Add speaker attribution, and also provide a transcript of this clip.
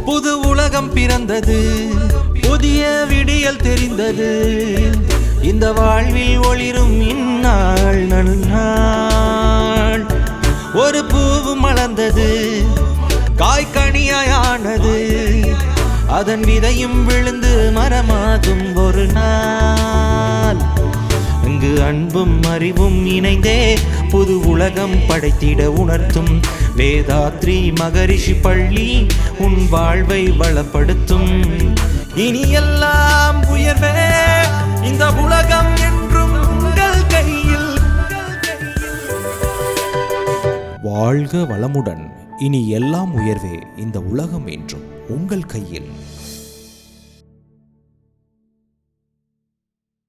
Speaker 1: புது உலகம் பிறந்தது, புதிய விடியல் தெரிந்தது. இந்த வாழ்வில் ஒளிரும் இந்நாள் நன்னாள். ஒரு பூவு மலர்ந்தது, காய்கனியானது. அதன் விதையும் விழுந்து மரமாகும் ஒரு நாள். இங்கு அன்பும் அறிவும் இணைந்தே புது உலகம் படைத்திட உணர்த்தும் வேதாத்ரி மகரிஷி பள்ளி உன் வாழ்வை வளப்படுத்தும். இனி எல்லாம் உயர்வே, இந்த உலகம் என்றும் உங்கள் கையில்.
Speaker 2: வாழ்க வளமுடன். இனி எல்லாம் உயர்வே, இந்த உலகம் என்றும் உங்கள் கையில்.